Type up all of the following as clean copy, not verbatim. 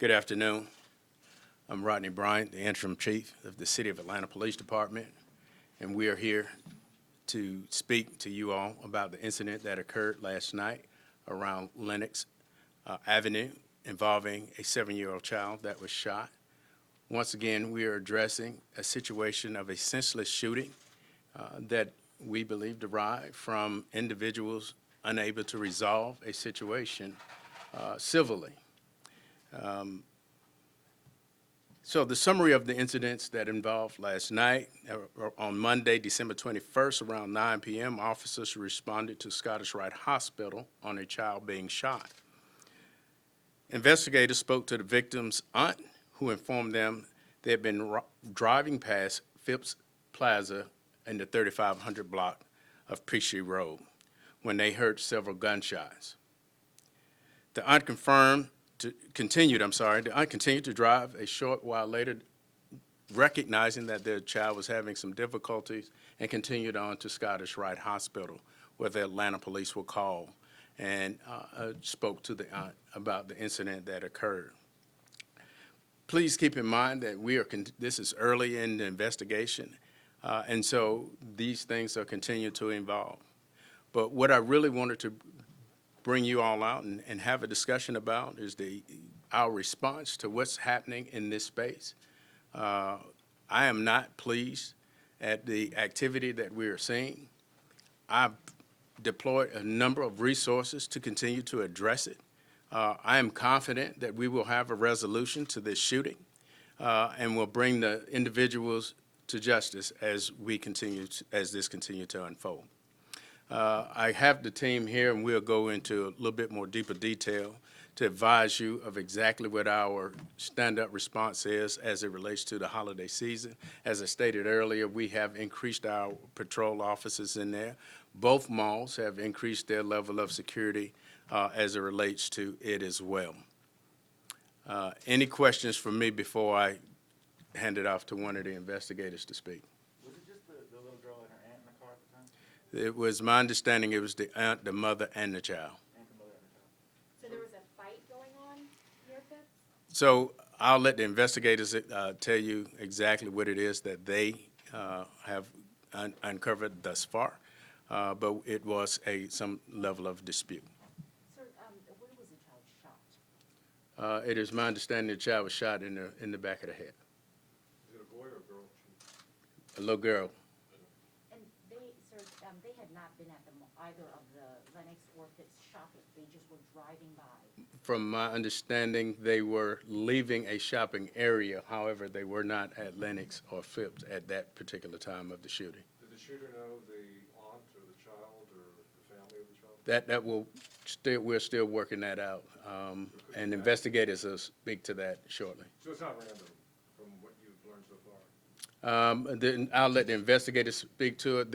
Good afternoon. I'm Rodney Bryant, the interim chief of the City of Atlanta Police Department, and we are here to speak to you all about the incident that occurred last night around Lenox Avenue involving a 7-year-old child that was shot. Once again, we are addressing a situation of a senseless shooting that we believe derived from individuals unable to resolve a situation civilly. So the summary of the incidents that involved last night, on Monday, December 21st, around 9 p.m., officers responded to Scottish Rite Hospital on a child being shot. Investigators spoke to the victim's aunt, who informed them they had been driving past Phipps Plaza in the 3500 block of Peachtree Road when they heard several gunshots. The aunt continued to drive a short while later, recognizing that their child was having some difficulties, and continued on to Scottish Rite Hospital, where the Atlanta police were called and spoke to the aunt about the incident that occurred. Please keep in mind that this is early in the investigation, and so these things are continuing to evolve. But what I really wanted to bring you all out and have a discussion about is our response to what's happening in this space. I am not pleased at the activity that we are seeing. I've deployed a number of resources to continue to address it. I am confident that we will have a resolution to this shooting and will bring the individuals to justice as this continues to unfold. I have the team here, and we'll go into a little bit more deeper detail to advise you of exactly what our stand-up response is as it relates to the holiday season. As I stated earlier, we have increased our patrol officers in there. Both malls have increased their level of security as it relates to it as well. Any questions from me before I hand it off to one of the investigators to speak? Was it just the little girl and her aunt in the car at the time? It was my understanding it was the aunt, the mother, and the child. And the mother and the child. So there was a fight going on near Phipps? So I'll let the investigators tell you exactly what it is that they have uncovered thus far, but it was some level of dispute. Sir, where was the child shot? It is my understanding the child was shot in the back of the head. Is it a boy or a girl? A little girl. And they, sir, they had not been at either of the Lenox or Phipps shopping. They just were driving by. From my understanding, they were leaving a shopping area. However, they were not at Lenox or Phipps at that particular time of the shooting. Did the shooter know the aunt or the child or the family of the child? We're still working that out, and investigators will speak to that shortly. So it's not random from what you've learned so far? Then I'll let the investigators speak to it.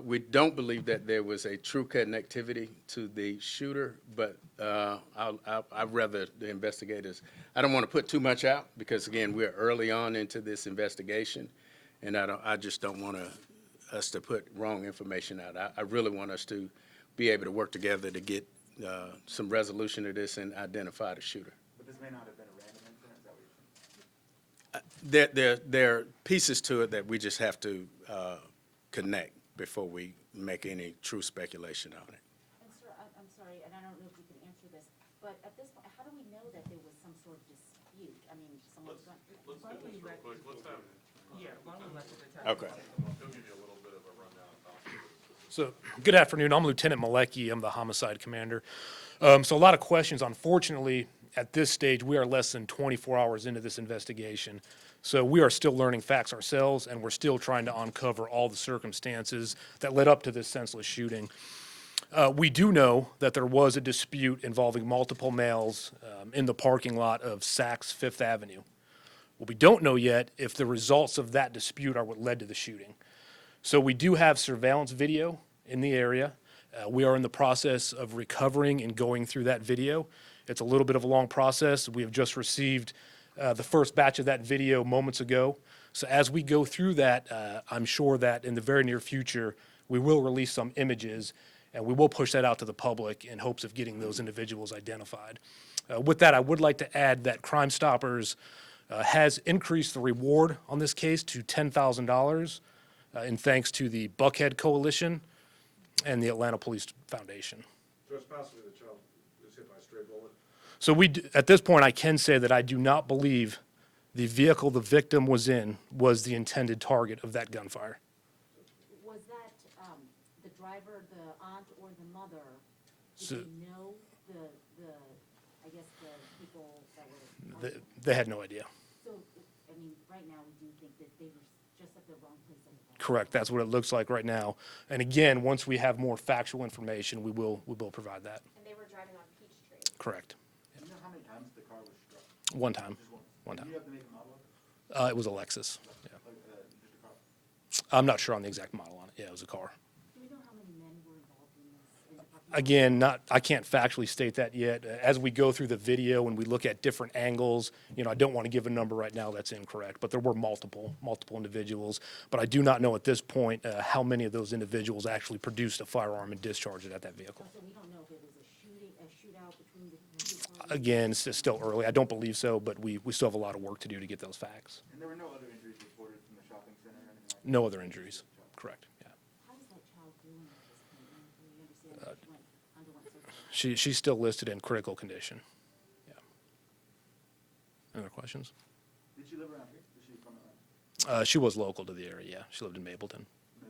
We don't believe that there was a true connectivity to the shooter, but I'd rather the investigators. I don't want to put too much out because, again, we're early on into this investigation, and I just don't want us to put wrong information out. I really want us to be able to work together to get some resolution to this and identify the shooter. But this may not have been a random incident, is that what you're saying? There are pieces to it that we just have to connect before we make any true speculation on it. And sir, I'm sorry, and I don't know if you can answer this, but at this point, how do we know that there was some sort of dispute? I mean, someone's going. Let's do this real quick. Let's have Okay. He'll give you a little bit of a rundown about it. So, good afternoon. I'm Lieutenant Malecki. I'm the homicide commander. So a lot of questions. Unfortunately, at this stage, we are less than 24 hours into this investigation. So we are still learning facts ourselves, and we're still trying to uncover all the circumstances that led up to this senseless shooting. We do know that there was a dispute involving multiple males in the parking lot of Saks Fifth Avenue. What we don't know yet if the results of that dispute are what led to the shooting. So we do have surveillance video in the area. We are in the process of recovering and going through that video. It's a little bit of a long process. We have just received the first batch of that video moments ago. So as we go through that, I'm sure that in the very near future, we will release some images, and we will push that out to the public in hopes of getting those individuals identified. With that, I would like to add that Crime Stoppers has increased the reward on this case to $10,000 in thanks to the Buckhead Coalition and the Atlanta Police Foundation. So it's possibly the child was hit by a stray bullet? So at this point, I can say that I do not believe the vehicle the victim was in was the intended target of that gunfire. Was that, the driver, the aunt, or the mother, So- did they know I guess the people that were? They had no idea. So, I mean, right now, we do think that they were just at the wrong place at the wrong time. Correct, that's what it looks like right now. And again, once we have more factual information, we will provide that. And they were driving on Peachtree. Correct. Do you know how many times the car was struck? One time, Just one? one Do time. you have the make and model of it? It was a Lexus. Yeah. Like, just a car? I'm not sure on the exact model on it. Yeah, it was a car. Do we know how many men were involved in this? In the parking lot? Again, I can't factually state that yet. As we go through the video and we look at different angles, I don't want to give a number right now that's incorrect, but there were multiple individuals. But I do not know at this point how many of those individuals actually produced a firearm and discharged it at that vehicle. So we don't know if it was a shootout between the two parties? Again, it's still early. I don't believe so, but we still have a lot of work to do to get those facts. And there were no other injuries reported from the shopping center or anything like that? No other injuries. Correct, yeah. How is that child doing at this point? Do we understand that she underwent surgery? She's still listed in critical condition. Yeah. Any other questions? Did she live around here? Was she from Atlanta? She was local to the area, yeah. She lived in Mapleton. No.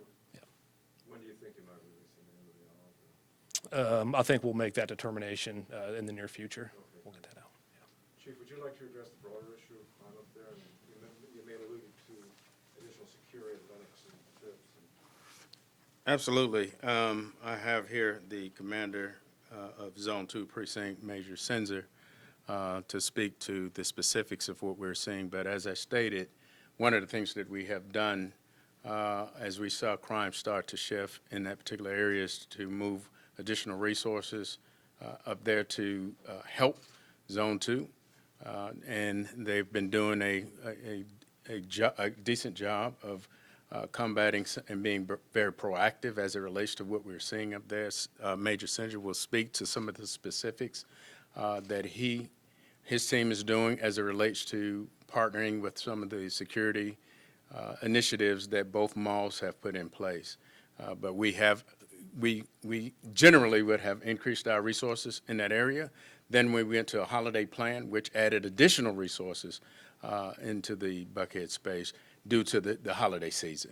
When do you think you might release the name of the officer? I think we'll make that determination in the near future. We'll get that out. Yeah. Chief, would you like to address the broader issue of crime up there? I mean, you made alluded to additional security at Lennox and Phipps. Absolutely. I have here the commander of Zone 2 Precinct, Major Senzer, to speak to the specifics of what we're seeing. But as I stated, one of the things that we have done as we saw crime start to shift in that particular area is to move additional resources up there to help Zone 2. And they've been doing a decent job of combating and being very proactive as it relates to what we're seeing up there. Major Senzer will speak to some of the specifics that his team is doing as it relates to partnering with some of the security initiatives that both malls have put in place. But we generally would have increased our resources in that area. Then we went to a holiday plan, which added additional resources into the Buckhead space due to the holiday season.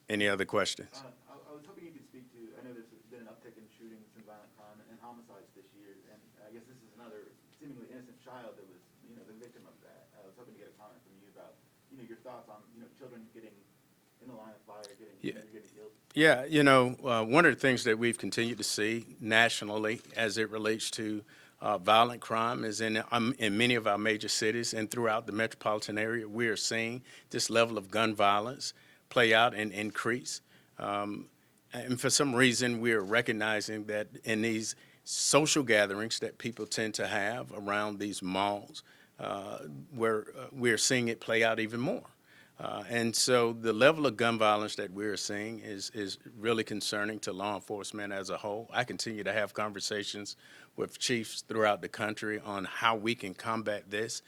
Any other questions? I was hoping you could speak to, I know there's been an uptick in shootings and violent crime and homicides this year, and I guess this is another seemingly innocent child that was, the victim of that. I was hoping to get a comment from you about, your thoughts on, children getting in the line of fire, getting killed. Yeah, one of the things that we've continued to see nationally as it relates to violent crime is in many of our major cities and throughout the metropolitan area, we are seeing this level of gun violence play out and increase. And for some reason, we are recognizing that in these social gatherings that people tend to have around these malls, where we're seeing it play out even more. And so the level of gun violence that we're seeing is really concerning to law enforcement as a whole. I continue to have conversations with chiefs throughout the country on how we can combat this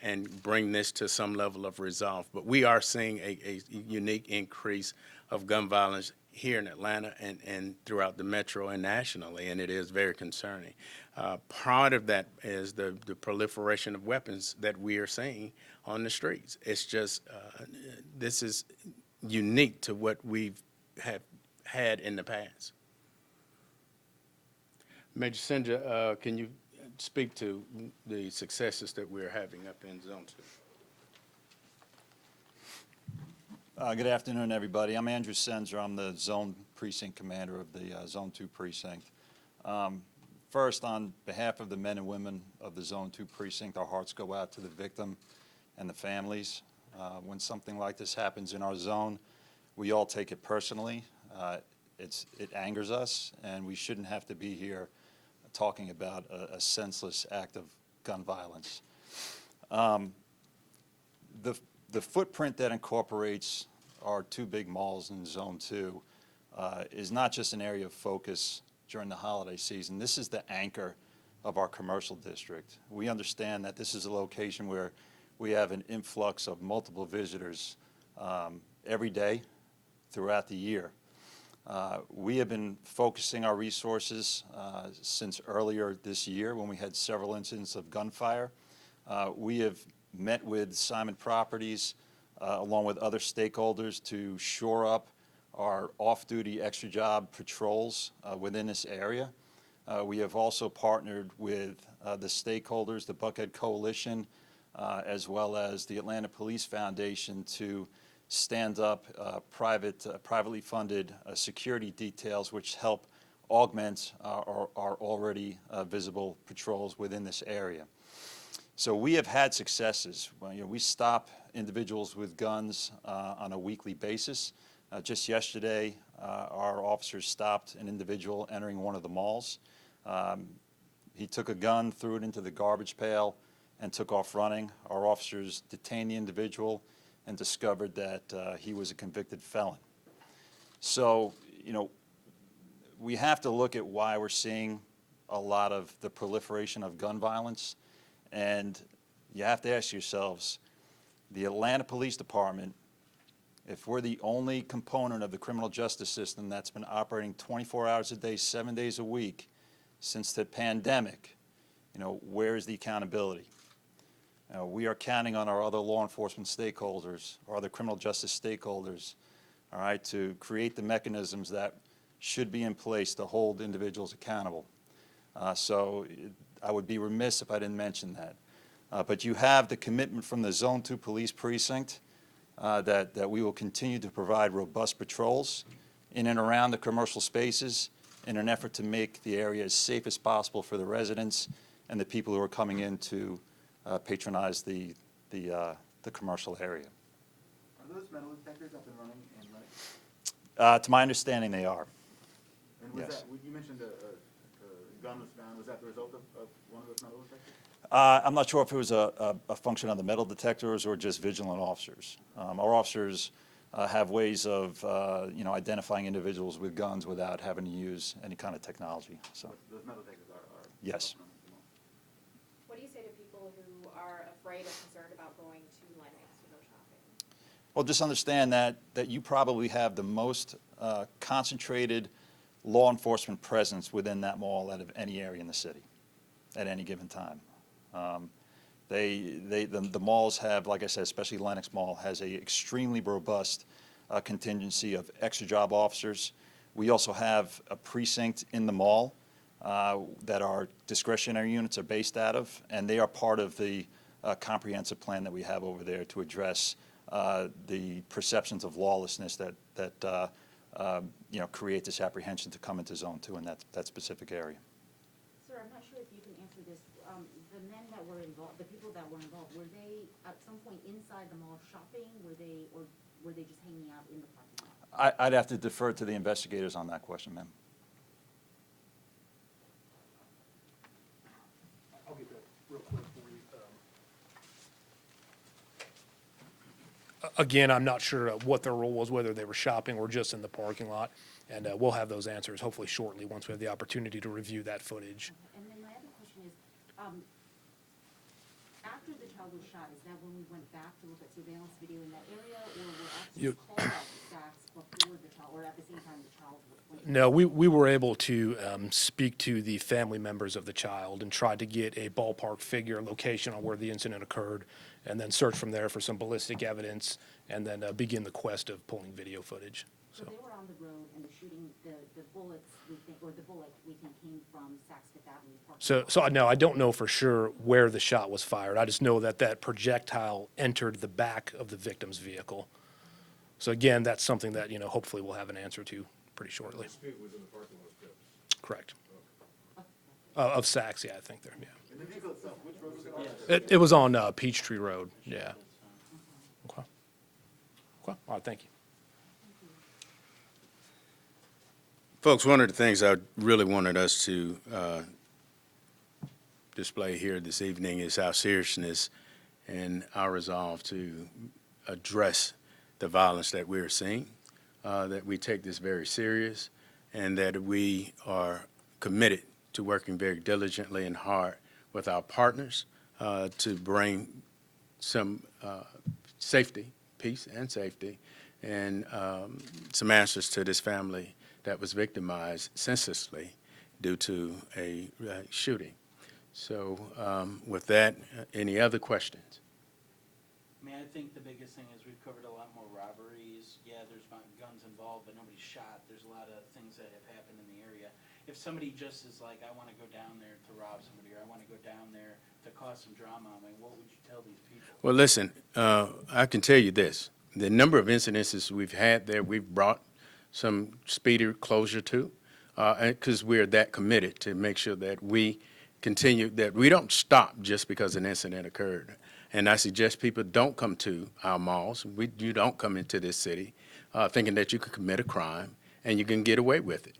and bring this to some level of resolve. But we are seeing a unique increase of gun violence here in Atlanta and throughout the metro and nationally, and it is very concerning. Part of that is the proliferation of weapons that we are seeing on the streets. It's just, this is unique to what we've had in the past. Major Senzer, can you speak to the successes that we're having up in Zone 2? Good afternoon, everybody. I'm Andrew Senzer. I'm the Zone Precinct Commander of the Zone 2 Precinct. First, on behalf of the men and women of the Zone 2 Precinct, our hearts go out to the victim and the families. When something like this happens in our zone, we all take it personally. It angers us, and we shouldn't have to be here talking about a senseless act of gun violence. The footprint that incorporates our two big malls in Zone 2 is not just an area of focus during the holiday season. This is the anchor of our commercial district. We understand that this is a location where we have an influx of multiple visitors every day throughout the year. We have been focusing our resources since earlier this year when we had several incidents of gunfire. We have met with Simon Properties along with other stakeholders to shore up our off-duty extra job patrols within this area. We have also partnered with the stakeholders, the Buckhead Coalition, as well as the Atlanta Police Foundation to stand up privately funded security details which help augment our already visible patrols within this area. So we have had successes. Well, we stop individuals with guns on a weekly basis. Just yesterday, our officers stopped an individual entering one of the malls. He took a gun, threw it into the garbage pail, and took off running. Our officers detained the individual and discovered that he was a convicted felon. So, we have to look at why we're seeing a lot of the proliferation of gun violence. And you have to ask yourselves, the Atlanta Police Department, if we're the only component of the criminal justice system that's been operating 24 hours a day, 7 days a week since the pandemic, where is the accountability? We are counting on our other law enforcement stakeholders, our other criminal justice stakeholders, all right, to create the mechanisms that should be in place to hold individuals accountable. So I would be remiss if I didn't mention that. But you have the commitment from the Zone 2 Police Precinct that we will continue to provide robust patrols in and around the commercial spaces in an effort to make the area as safe as possible for the residents and the people who are coming in to patronize the commercial area. Are those metal detectors up and running in Lennox? To my understanding, they are. And was Yes. that, you mentioned a gun was found, was that the result of one of those metal detectors? I'm not sure if it was a function of the metal detectors or just vigilant officers. Our officers have ways of, identifying individuals with guns without having to use any kind of technology. So, Those metal detectors are. yes. What do you say to people who are afraid or concerned about going to Lennox to go shopping? Well, just understand that you probably have the most concentrated law enforcement presence within that mall out of any area in the city at any given time. The malls have, like I said, especially Lennox Mall, has a extremely robust contingency of extra job officers. We also have a precinct in the mall that our discretionary units are based out of, and they are part of the comprehensive plan that we have over there to address the perceptions of lawlessness that create this apprehension to come into Zone 2 in that specific area. Sir, I'm not sure if you can answer this. The men that were involved, the people that were involved, were they at some point inside the mall shopping? Or were they just hanging out in the parking lot? I'd have to defer to the investigators on that question, ma'am. I'll get that real quick for you. Again, I'm not sure what their role was, whether they were shopping or just in the parking lot. And we'll have those answers hopefully shortly once we have the opportunity to review that footage. And then my other question is, after the child was shot, is that when we went back to look at surveillance video in that area, or were You- actually called out the stacks before the child, or at the same time the child went? No, we were able to speak to the family members of the child and tried to get a ballpark figure location on where the incident occurred, and then search from there for some ballistic evidence, and then begin the quest of pulling video footage. So they were on the road, and the shooting, the bullets, we think, or the bullet, we think, came from Saks Fifth Avenue parking lot. So no, I don't know for sure where the shot was fired. I just know that projectile entered the back of the victim's vehicle. So again, that's something that, hopefully we'll have an answer to pretty shortly. The dispute was in the parking lot of Phipps. Correct. Of Saks, yeah, I think there, yeah. And the vehicle itself, which road was it on? It was on Peachtree Road, yeah. Okay. Okay, all right, thank you. Folks, one of the things I really wanted us to display here this evening is our seriousness and our resolve to address the violence that we're seeing, that we take this very serious, and that we are committed to working very diligently and hard with our partners to bring some safety, peace and safety, and some answers to this family that was victimized senselessly due to a shooting. So with that, any other questions? I mean, I think the biggest thing is we've covered a lot more robberies. Yeah, there's not guns involved, but nobody's shot. There's a lot of things that have happened in the area. If somebody just is like, I want to go down there to rob somebody, or I want to go down there to cause some drama, I mean, what would you tell these people? Well, listen, I can tell you this. The number of incidences we've had there, we've brought some speedy closure to, because we're that committed to make sure that we continue, that we don't stop just because an incident occurred. And I suggest people don't come to our malls. You don't come into this city thinking that you can commit a crime and you can get away with it.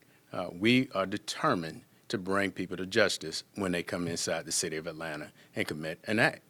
We are determined to bring people to justice when they come inside the city of Atlanta and commit an act.